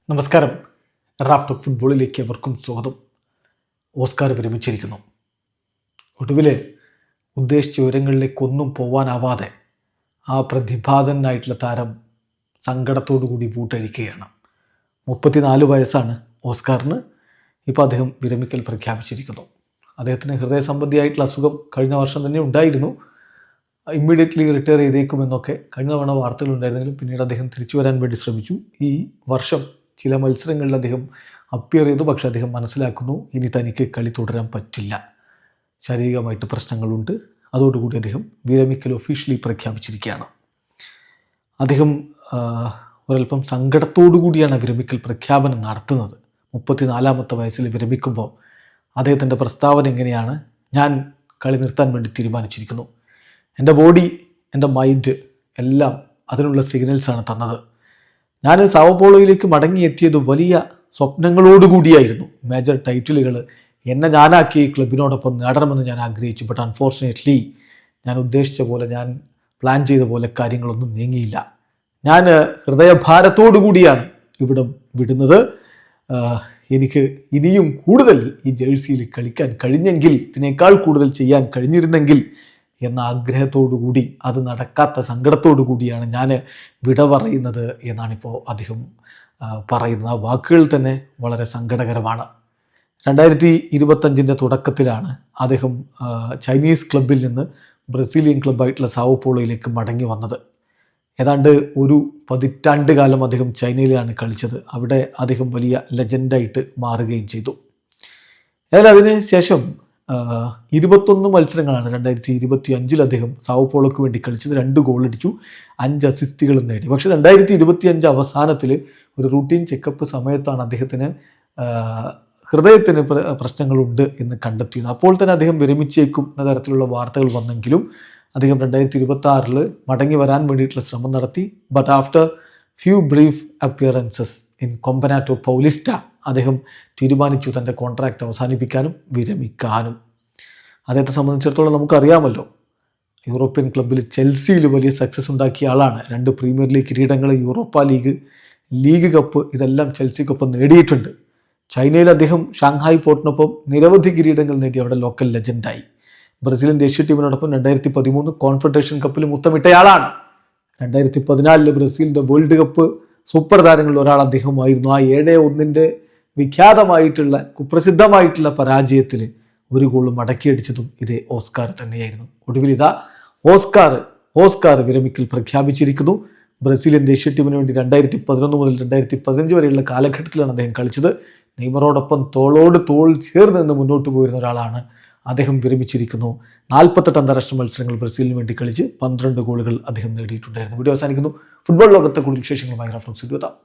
നമസ്കാരം. Raf talk ഫുട്ബോളിലേക്ക് അവർക്കും സ്വാഗതം. ഓസ്കാർ വിരമിച്ചിരിക്കുന്നു. ഒടുവിൽ ഉദ്ദേശിച്ച ഉയരങ്ങളിലേക്കൊന്നും പോവാനാവാതെ ആ പ്രതിഭാതനായിട്ടുള്ള താരം സങ്കടത്തോടു കൂടി പൂട്ടഴിക്കുകയാണ്. 34 വയസ്സാണ് ഓസ്കാറിന്. ഇപ്പോൾ അദ്ദേഹം വിരമിക്കൽ പ്രഖ്യാപിച്ചിരിക്കുന്നു. അദ്ദേഹത്തിന് ഹൃദയ സംബന്ധിയായിട്ടുള്ള അസുഖം കഴിഞ്ഞ വർഷം തന്നെ ഉണ്ടായിരുന്നു. ഇമ്മീഡിയറ്റ്ലി റിട്ടയർ ചെയ്തേക്കുമെന്നൊക്കെ കഴിഞ്ഞ തവണ വാർത്തകളുണ്ടായിരുന്നെങ്കിലും പിന്നീട് അദ്ദേഹം തിരിച്ചു വരാൻ വേണ്ടി ശ്രമിച്ചു. ഈ വർഷം ചില മത്സരങ്ങളിൽ അദ്ദേഹം അപ്പിയർ ചെയ്തു. പക്ഷേ അദ്ദേഹം മനസ്സിലാക്കുന്നു ഇനി തനിക്ക് കളി തുടരാൻ പറ്റില്ല, ശാരീരികമായിട്ട് പ്രശ്നങ്ങളുണ്ട്. അതോടുകൂടി അദ്ദേഹം വിരമിക്കൽ ഒഫീഷ്യലി പ്രഖ്യാപിച്ചിരിക്കുകയാണ്. അദ്ദേഹം ഒരൽപ്പം സങ്കടത്തോടു കൂടിയാണ് വിരമിക്കൽ പ്രഖ്യാപനം നടത്തുന്നത്. 34-ാമത്തെ വയസ്സിൽ വിരമിക്കുമ്പോൾ അദ്ദേഹത്തിൻ്റെ പ്രസ്താവന എങ്ങനെയാണ്: ഞാൻ കളി നിർത്താൻ വേണ്ടി തീരുമാനിച്ചിരിക്കുന്നു. എൻ്റെ ബോഡി, എൻ്റെ മൈൻഡ് എല്ലാം അതിനുള്ള സിഗ്നൽസാണ് തന്നത്. ഞാൻ സാവോപോളോയിലേക്ക് മടങ്ങിയെത്തിയത് വലിയ സ്വപ്നങ്ങളോടുകൂടിയായിരുന്നു. മേജർ ടൈറ്റിലുകൾ എന്നെ ഞാനാക്കി ക്ലബിനോടൊപ്പം നേടണമെന്ന് ഞാൻ ആഗ്രഹിച്ചു. ബട്ട് അൺഫോർച്ചുനേറ്റ്ലി ഞാൻ ഉദ്ദേശിച്ച പോലെ, ഞാൻ പ്ലാൻ ചെയ്ത പോലെ കാര്യങ്ങളൊന്നും നീങ്ങിയില്ല. ഞാൻ ഹൃദയഭാരത്തോടു കൂടിയാണ് ഇവിടം വിടുന്നത്. എനിക്ക് ഇനിയും കൂടുതൽ ഈ ജേഴ്സിയിൽ കളിക്കാൻ കഴിഞ്ഞെങ്കിൽ, ഇതിനേക്കാൾ കൂടുതൽ ചെയ്യാൻ കഴിഞ്ഞിരുന്നെങ്കിൽ എന്ന ആഗ്രഹത്തോടു കൂടി, അത് നടക്കാത്ത സങ്കടത്തോടു കൂടിയാണ് ഞാൻ വിട പറയുന്നത് എന്നാണിപ്പോൾ അദ്ദേഹം പറയുന്നത്. ആ വാക്കുകൾ തന്നെ വളരെ സങ്കടകരമാണ്. 2025 തുടക്കത്തിലാണ് അദ്ദേഹം ചൈനീസ് ക്ലബിൽ നിന്ന് ബ്രസീലിയൻ ക്ലബ്ബായിട്ടുള്ള സാവോപോളോയിലേക്ക് മടങ്ങി വന്നത്. ഏതാണ്ട് ഒരു 10 പതിറ്റാണ്ട് കാലം അദ്ദേഹം ചൈനയിലാണ് കളിച്ചത്. അവിടെ അദ്ദേഹം വലിയ ലെജൻഡായിട്ട് മാറുകയും ചെയ്തു. എന്നാൽ അതിന് ശേഷം 21 മത്സരങ്ങളാണ് 2025 അദ്ദേഹം സാവോപോളോക്ക് വേണ്ടി കളിച്ചത്. 2 ഗോളടിച്ചു, 5 അസിസ്റ്റുകളും നേടി. പക്ഷേ 2025 അവസാനത്തിൽ ഒരു റൂട്ടീൻ ചെക്കപ്പ് സമയത്താണ് അദ്ദേഹത്തിന് ഹൃദയത്തിന് പ്രശ്നങ്ങളുണ്ട് എന്ന് കണ്ടെത്തിയത്. അപ്പോൾ തന്നെ അദ്ദേഹം വിരമിച്ചേക്കും എന്ന തരത്തിലുള്ള വാർത്തകൾ വന്നെങ്കിലും അദ്ദേഹം 2026 മടങ്ങി വരാൻ വേണ്ടിയിട്ടുള്ള ശ്രമം നടത്തി. But after few brief appearances in Campeonato Paulista അദ്ദേഹം തീരുമാനിച്ചു തൻ്റെ കോൺട്രാക്റ്റ് അവസാനിപ്പിക്കാനും വിരമിക്കാനും. അദ്ദേഹത്തെ സംബന്ധിച്ചിടത്തോളം നമുക്കറിയാമല്ലോ, യൂറോപ്യൻ ക്ലബ്ബിൽ ചെൽസിയിൽ വലിയ സക്സസ് ഉണ്ടാക്കിയ ആളാണ്. 2 പ്രീമിയർ ലീഗ് കിരീടങ്ങൾ, യൂറോപ്പ ലീഗ്, ലീഗ് കപ്പ്, ഇതെല്ലാം ചെൽസിക്കൊപ്പം നേടിയിട്ടുണ്ട്. ചൈനയിൽ അദ്ദേഹം ഷാങ്ഹായ് പോർട്ടിനൊപ്പം നിരവധി കിരീടങ്ങൾ നേടി അവിടെ ലോക്കൽ ലെജൻഡായി. ബ്രസീലിയൻ ദേശീയ ടീമിനോടൊപ്പം 2013 കോൺഫെഡറേഷൻ കപ്പിൽ മുത്തമിട്ടയാളാണ്. 2014 ബ്രസീലിൻ്റെ വേൾഡ് കപ്പ് സൂപ്പർ താരങ്ങളിൽ ഒരാൾ അദ്ദേഹമായിരുന്നു. ആ 7-1 വിഖ്യാതമായിട്ടുള്ള കുപ്രസിദ്ധമായിട്ടുള്ള പരാജയത്തിൽ ഒരു ഗോൾ മടക്കിയടിച്ചതും ഇതേ ഓസ്കാർ തന്നെയായിരുന്നു. ഒടുവിൽ ഇതാ ഓസ്കാർ വിരമിക്കൽ പ്രഖ്യാപിച്ചിരിക്കുന്നു. ബ്രസീലിയൻ ദേശീയ ടീമിന് വേണ്ടി 2011 മുതൽ 2015 വരെയുള്ള കാലഘട്ടത്തിലാണ് അദ്ദേഹം കളിച്ചത്. നെയ്മറോടൊപ്പം തോളോട് തോൾ ചേർന്ന് നിന്ന് മുന്നോട്ട് പോയിരുന്ന ഒരാളാണ്. അദ്ദേഹം വിരമിച്ചിരിക്കുന്നു. 48 അന്താരാഷ്ട്ര മത്സരങ്ങൾ ബ്രസീലിന് വേണ്ടി കളിച്ച് 12 ഗോളുകൾ അദ്ദേഹം നേടിയിട്ടുണ്ടായിരുന്നു. വീഡിയോ അവസാനിക്കുന്നു. ഫുട്ബോൾ ലോകത്തെ കൂടുതൽ വിശേഷങ്ങളുമായി റാഫ് ടോക്സ് എത്താം.